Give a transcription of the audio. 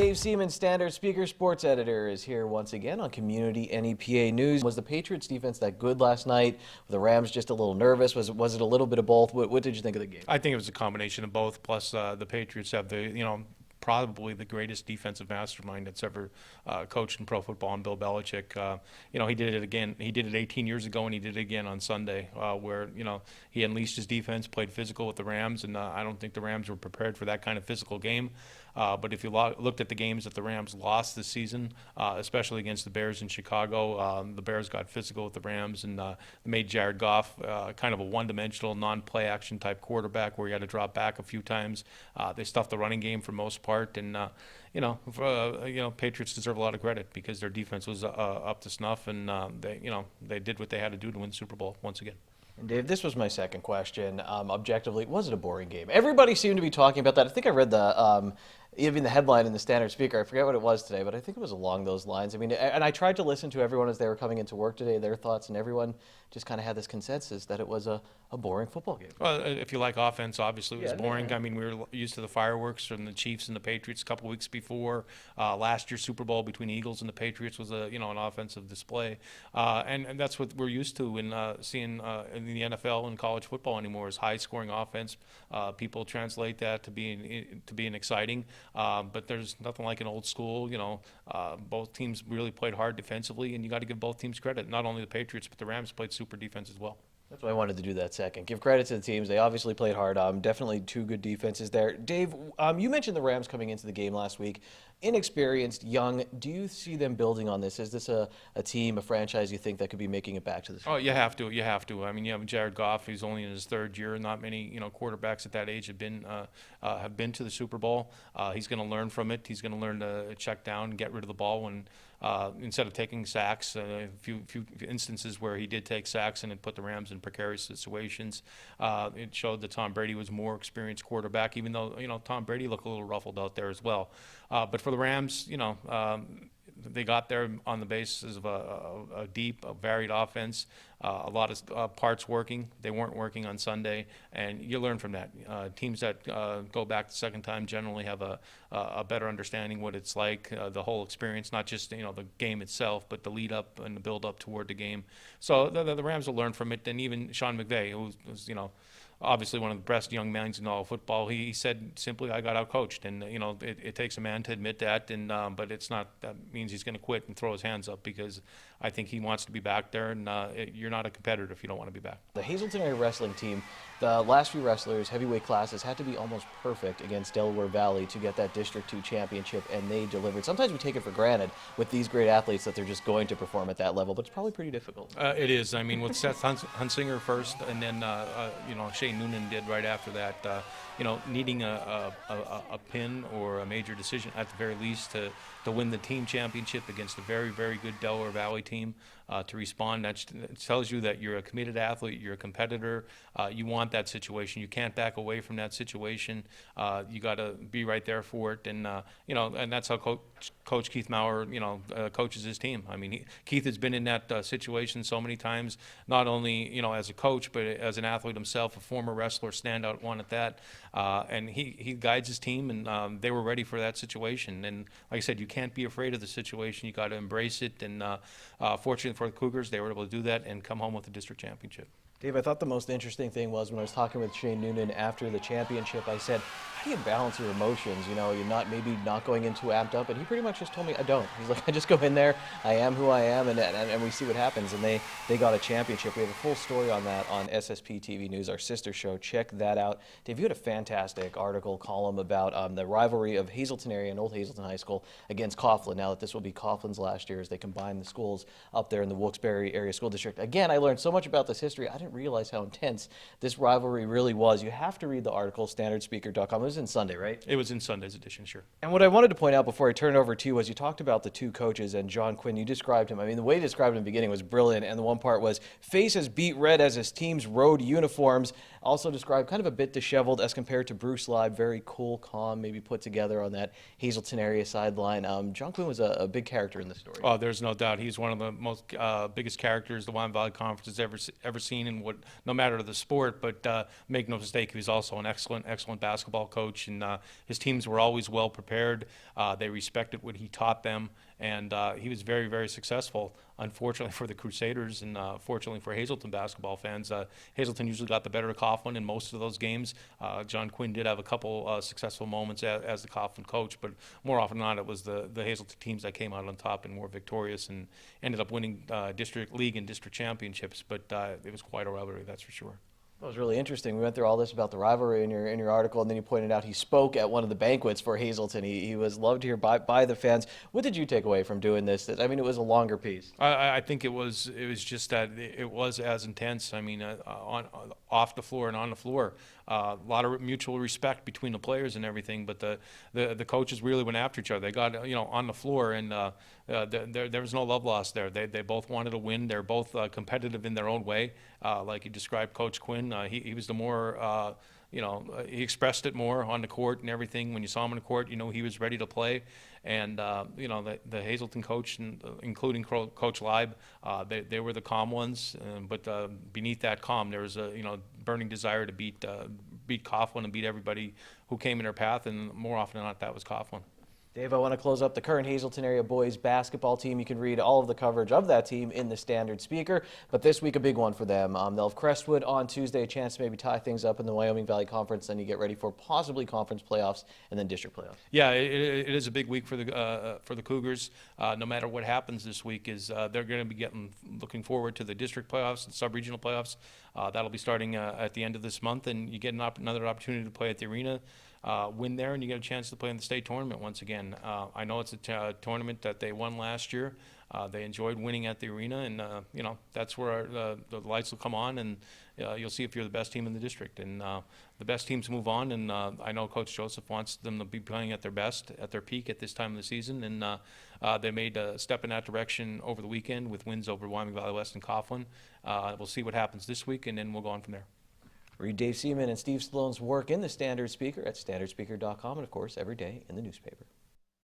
Dave Seaman, Standard Speaker Sports Editor, is here once again on Community NEPA News. Was the Patriots defense that good last night? Were the Rams just a little nervous? Was it a little bit of both? What did you think of the game? I think it was a combination of both. Plus, the Patriots have probably the greatest defensive mastermind that's ever coached in pro football, and Bill Belichick. He did it again. He did it 18 years ago, and he did it again on Sunday, where he unleashed his defense, played physical with the Rams, and I don't think the Rams were prepared for that kind of physical game. But if you looked at the games that the Rams lost this season, especially against the Bears in Chicago, the Bears got physical with the Rams and made Jared Goff kind of a one-dimensional, non-play action type quarterback where he had to drop back a few times. They stuffed the running game for most part, and Patriots deserve a lot of credit because their defense was up to snuff, and they did what they had to do to win the Super Bowl once again. And Dave, this was my second question. Objectively, was it a boring game? Everybody seemed to be talking about that. I think I read even the headline in the Standard Speaker. I forget what it was today, but I think it was along those lines. I mean, and I tried to listen to everyone as they were coming into work today, their thoughts, and everyone just kind of had this consensus that it was a boring football game. Well, if you like offense, obviously it was boring. Yeah. I mean, we were used to the fireworks from the Chiefs and the Patriots a couple weeks before. Last year's Super Bowl between the Eagles and the Patriots was an offensive display, and that's what we're used to in seeing in the NFL and college football anymore is high-scoring offense. People translate that to being exciting, but there's nothing like an old school. Both teams really played hard defensively, and you got to give both teams credit. Not only the Patriots, but the Rams played super defense as well. That's why I wanted to do that second. Give credit to the teams. They obviously played hard. Definitely two good defenses there. Dave, you mentioned the Rams coming into the game last week. Inexperienced, young. Do you see them building on this? Is this a team, a franchise you think that could be making it back to the Super Bowl? Oh, you have to. You have to. I mean, you have Jared Goff. He's only in his third year. Not many, quarterbacks at that age have been to the Super Bowl. He's going to learn from it. He's going to learn to check down and get rid of the ball when instead of taking sacks. A few instances where he did take sacks and it put the Rams in precarious situations. It showed that Tom Brady was a more experienced quarterback, even though Tom Brady looked a little ruffled out there as well. But for the Rams, they got there on the basis of a deep, varied offense, a lot of parts working. They weren't working on Sunday, and you learn from that. Teams that go back the second time generally have a better understanding what it's like, the whole experience, not just the game itself, but the lead up and the build up toward the game. So the Rams will learn from it, and even Sean McVay, who was obviously one of the best young minds in all of football, he said simply, "I got outcoached," and it takes a man to admit that, and but it's not that means he's going to quit and throw his hands up, because I think he wants to be back there, and you're not a competitor if you don't want to be back. The Hazleton area wrestling team, the last few wrestlers, heavyweight classes, had to be almost perfect against Delaware Valley to get that District 2 championship, and they delivered. Sometimes we take it for granted with these great athletes that they're just going to perform at that level, but it's probably pretty difficult. It is. I mean, with Seth Hunsinger first, and then Shane Noonan did right after that. Needing a pin or a major decision at the very least to win the team championship against a very, very good Delaware Valley team, to respond. That tells you that you're a committed athlete, you're a competitor, you want that situation. You can't back away from that situation. You got to be right there for it, and and that's how Coach Keith Maurer, coaches his team. I mean, Keith has been in that situation so many times, not only as a coach, but as an athlete himself, a former wrestler, standout one at that. And he guides his team, and they were ready for that situation. And like I said, you can't be afraid of the situation. You got to embrace it. And fortunately for the Cougars, they were able to do that and come home with the district championship. Dave, I thought the most interesting thing was when I was talking with Shane Noonan after the championship, I said, how do you balance your emotions? You're not going in too amped up. And he pretty much just told me, I don't. He's like, I just go in there, I am who I am, and we see what happens. And they got a championship. We have a full story on that on SSP TV News, our sister show. Check that out. Dave, you had a fantastic article, column about the rivalry of Hazleton area and Old Hazleton High School against Coughlin. Now that this will be Coughlin's last year as they combine the schools up there in the Wilkes-Barre Area School District. Again, I learned so much about this history. I didn't realize how intense this rivalry really was. You have to read the article, standardspeaker.com. It was in Sunday, right? It was in Sunday's edition, sure. And what I wanted to point out before I turn it over to you was you talked about the two coaches and John Quinn. You described him. I mean, the way you described him in the beginning was brilliant, and the one part was face as beat red as his team's road uniforms. Also described kind of a bit disheveled as compared to Bruce Live, very cool, calm, maybe put together on that Hazleton area sideline. John Quinn was a big character in the story. Oh, there's no doubt. He's one of the most biggest characters the Wyoming Valley Conference has ever seen, and no matter the sport. But make no mistake, he was also an excellent basketball coach, and his teams were always well prepared. They respected what he taught them, and he was very, very successful. Unfortunately for the Crusaders, and fortunately for Hazelton basketball fans, Hazelton usually got the better of Coughlin in most of those games. John Quinn did have a couple successful moments as the Coughlin coach, but more often than not, it was the Hazelton teams that came out on top and more victorious and ended up winning district league and district championships. But it was quite a rivalry, that's for sure. That was really interesting. We went through all this about the rivalry in your article, and then you pointed out he spoke at one of the banquets for Hazelton. He was loved here by the fans. What did you take away from doing this? I mean, it was a longer piece. I think it was just that it was as intense. I mean, off the floor and on the floor, a lot of mutual respect between the players and everything. But the coaches really went after each other. They got on the floor, and there was no love lost there. They both wanted to win. They're both competitive in their own way. Like you described, Coach Quinn, he was the more. He expressed it more on the court and everything. When you saw him on the court, he was ready to play. And, the Hazelton coach, including Coach Leib, they were the calm ones. But beneath that calm, there was a, burning desire to beat Coughlin and beat everybody who came in their path. And more often than not, that was Coughlin. Dave, I want to close up the current Hazelton area boys basketball team. You can read all of the coverage of that team in the Standard Speaker, but this week a big one for them. They'll have Crestwood on Tuesday, a chance to maybe tie things up in the Wyoming Valley Conference. Then you get ready for possibly conference playoffs and then district playoffs. Yeah, it is a big week for the Cougars. No matter what happens this week, they're going to be looking forward to the district playoffs and sub-regional playoffs. That'll be starting at the end of this month, and you get another opportunity to play at the arena. Win there, and you get a chance to play in the state tournament once again. I know it's a tournament that they won last year. They enjoyed winning at the arena, and that's where the lights will come on, and you'll see if you're the best team in the district. And the best teams move on, and I know Coach Joseph wants them to be playing at their best, at their peak at this time of the season, and they made a step in that direction over the weekend with wins over Wyoming Valley West and Coughlin. We'll see what happens this week, and then we'll go on from there. Read Dave Seaman and Steve Stallone's work in the Standard Speaker at standardspeaker.com, and of course every day in the newspaper.